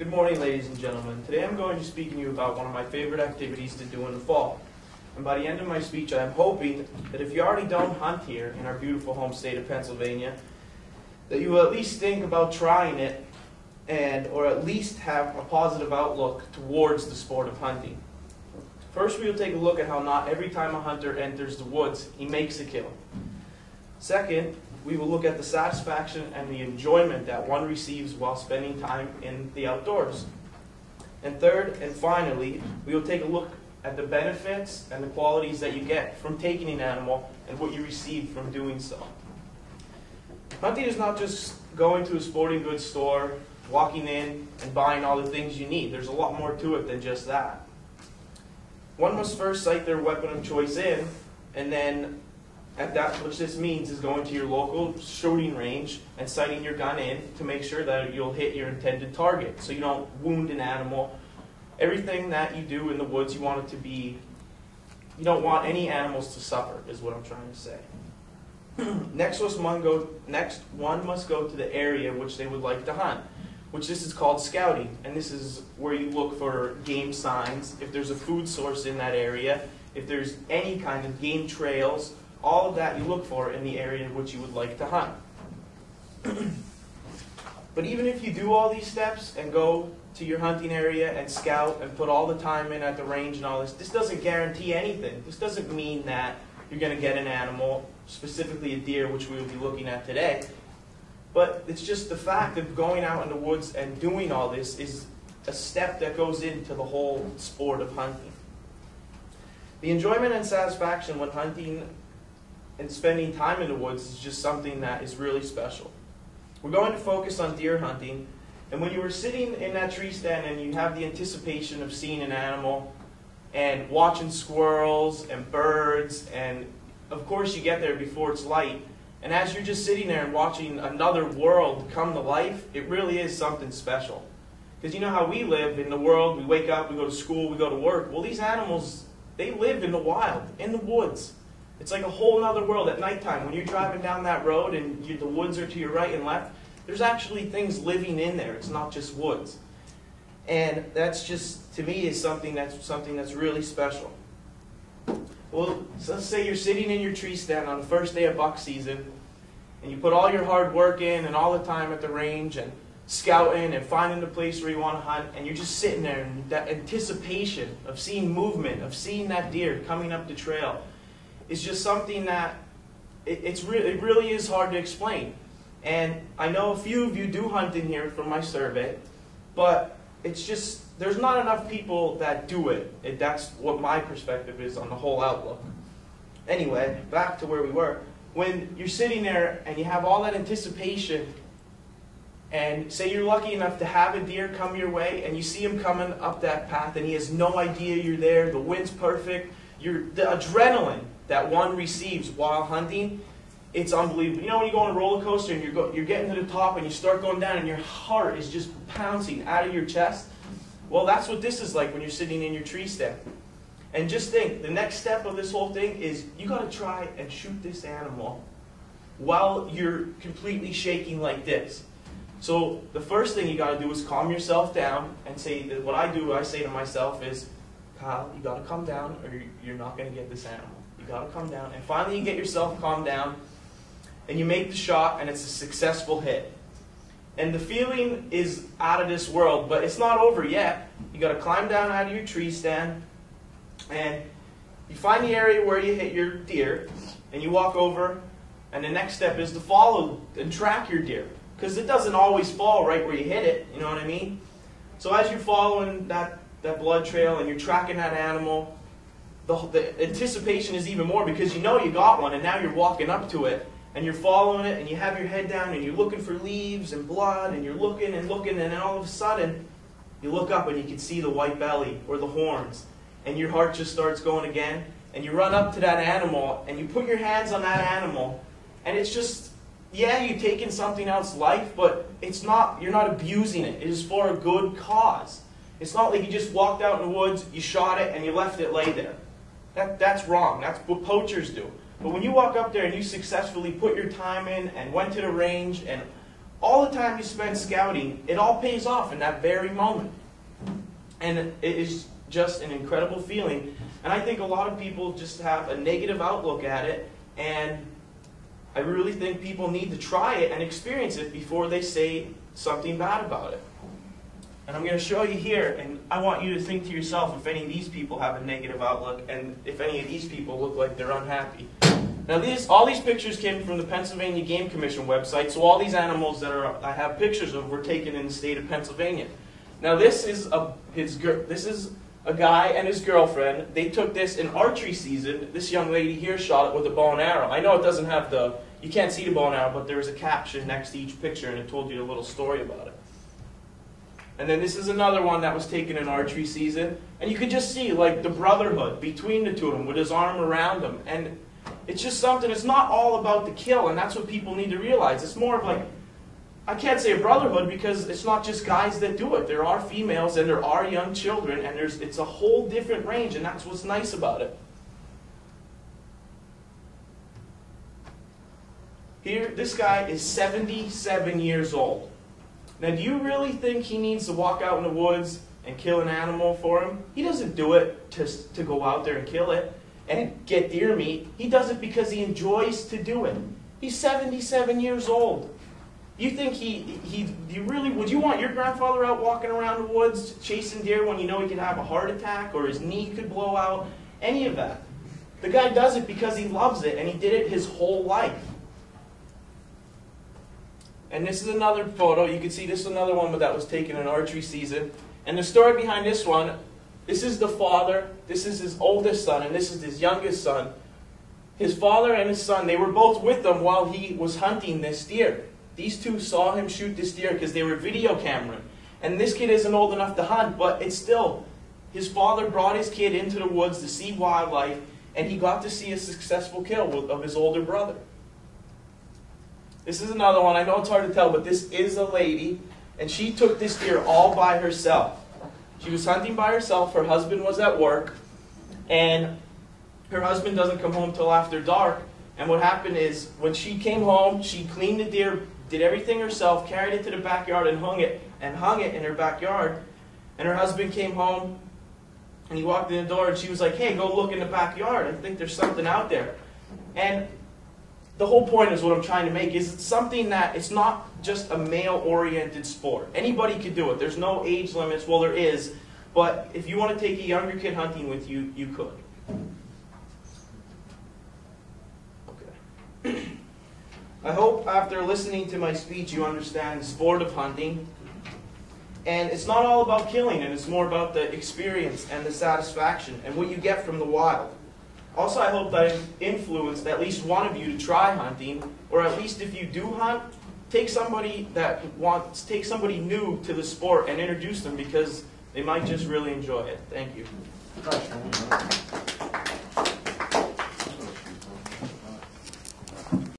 Good morning, ladies and gentlemen. Today I'm going to be speaking to you about one of my favorite activities to do in the fall. And by the end of my speech, I'm hoping that if you already don't hunt here in our beautiful home state of Pennsylvania, that you will at least think about trying it or at least have a positive outlook towards the sport of hunting. First, we will take a look at how not every time a hunter enters the woods, he makes a kill. Second, we will look at the satisfaction and the enjoyment that one receives while spending time in the outdoors. And third, and finally, we will take a look at the benefits and the qualities that you get from taking an animal and what you receive from doing so. Hunting is not just going to a sporting goods store, walking in, and buying all the things you need. There's a lot more to it than just that. One must first sight their weapon of choice in, and then which this means is going to your local shooting range and sighting your gun in to make sure that you'll hit your intended target so you don't wound an animal. Everything that you do in the woods, you want it to be, you don't want any animals to suffer, is what I'm trying to say. Next, one must go to the area which they would like to hunt, which this is called scouting. And this is where you look for game signs, if there's a food source in that area, if there's any kind of game trails, all of that you look for in the area in which you would like to hunt. But even if you do all these steps and go to your hunting area and scout and put all the time in at the range and all this doesn't guarantee anything. This doesn't mean that you're going to get an animal, specifically a deer, which we will be looking at today. But it's just the fact of going out in the woods and doing all this is a step that goes into the whole sport of hunting. The enjoyment and satisfaction when hunting and spending time in the woods is just something that is really special. We're going to focus on deer hunting, and when you were sitting in that tree stand and you have the anticipation of seeing an animal and watching squirrels and birds, and of course you get there before it's light, and as you're just sitting there and watching another world come to life, it really is something special. Because you know how we live in the world, we wake up, we go to school, we go to work. Well, these animals, they live in the wild, in the woods. It's like a whole other world at nighttime. When you're driving down that road and the woods are to your right and left, there's actually things living in there. It's not just woods. And that's just, to me, is something that's really special. Well, so let's say you're sitting in your tree stand on the first day of buck season, and you put all your hard work in and all the time at the range and scouting and finding the place where you want to hunt, and you're just sitting there and that anticipation of seeing movement, of seeing that deer coming up the trail. It's just something that it really is hard to explain. And I know a few of you do hunt in here from my survey, but it's just, there's not enough people that do it. That's what my perspective is on the whole outlook. Anyway, back to where we were. When you're sitting there and you have all that anticipation, and say you're lucky enough to have a deer come your way, and you see him coming up that path and he has no idea you're there, the wind's perfect, the adrenaline that one receives while hunting, it's unbelievable. You know when you go on a roller coaster and you're getting to the top and you start going down and your heart is just pouncing out of your chest? Well, that's what this is like when you're sitting in your tree stand. And just think, the next step of this whole thing is you got to try and shoot this animal while you're completely shaking like this. So the first thing you got to do is calm yourself down and say that what I say to myself is, Kyle, you got to calm down or you're not going to get this animal. You got to calm down. And finally you get yourself calmed down and you make the shot and it's a successful hit. And the feeling is out of this world, but it's not over yet. You got to climb down out of your tree stand and you find the area where you hit your deer and you walk over, and the next step is to follow and track your deer. Because it doesn't always fall right where you hit it, you know what I mean? So as you're following that blood trail and you're tracking that animal, the anticipation is even more because you know you got one and now you're walking up to it and you're following it and you have your head down and you're looking for leaves and blood and you're looking and looking, and then all of a sudden you look up and you can see the white belly or the horns and your heart just starts going again, and you run up to that animal and you put your hands on that animal, and it's just, yeah, you're taking something else's life, but it's not, you're not abusing it. It is for a good cause. It's not like you just walked out in the woods, you shot it, and you left it lay there. That's wrong. That's what poachers do. But when you walk up there and you successfully put your time in and went to the range and all the time you spend scouting, it all pays off in that very moment. And it is just an incredible feeling. And I think a lot of people just have a negative outlook at it, and I really think people need to try it and experience it before they say something bad about it. And I'm going to show you here, and I want you to think to yourself if any of these people have a negative outlook, and if any of these people look like they're unhappy. Now all these pictures came from the Pennsylvania Game Commission website, so all these animals that I have pictures of were taken in the state of Pennsylvania. Now this is a guy and his girlfriend. They took this in archery season. This young lady here shot it with a bow and arrow. I know it doesn't have you can't see the bow and arrow, but there was a caption next to each picture, and it told you a little story about it. And then this is another one that was taken in archery season, and you could just see like the brotherhood between the two of them with his arm around them. And it's just something, it's not all about the kill, and that's what people need to realize. It's more of like, I can't say a brotherhood because it's not just guys that do it. There are females and there are young children, and it's a whole different range, and that's what's nice about it. Here, this guy is 77 years old. Now, do you really think he needs to walk out in the woods and kill an animal for him? He doesn't do it to go out there and kill it and get deer meat. He does it because he enjoys to do it. He's 77 years old. You think would you want your grandfather out walking around the woods chasing deer when you know he could have a heart attack or his knee could blow out? Any of that. The guy does it because he loves it, and he did it his whole life. And this is another photo. You can see this is another one that was taken in archery season. And the story behind this one, this is the father, this is his oldest son, and this is his youngest son. His father and his son, they were both with him while he was hunting this deer. These two saw him shoot this deer because they were video cameraing. And this kid isn't old enough to hunt, but it's still, his father brought his kid into the woods to see wildlife, and he got to see a successful kill of his older brother. This is another one. I know it's hard to tell, but this is a lady, and she took this deer all by herself. She was hunting by herself. Her husband was at work, and her husband doesn't come home till after dark. And what happened is, when she came home, she cleaned the deer, did everything herself, carried it to the backyard and hung it in her backyard. And her husband came home, and he walked in the door, and she was like, "Hey, go look in the backyard. I think there's something out there." And the whole point is what I'm trying to make is it's something that it's not just a male-oriented sport. Anybody could do it. There's no age limits. Well, there is, but if you want to take a younger kid hunting with you, you could. Okay. I hope after listening to my speech you understand the sport of hunting. And it's not all about killing, and it's more about the experience and the satisfaction and what you get from the wild. Also, I hope that I've influenced at least one of you to try hunting, or at least if you do hunt, take somebody new to the sport and introduce them because they might just really enjoy it. Thank you.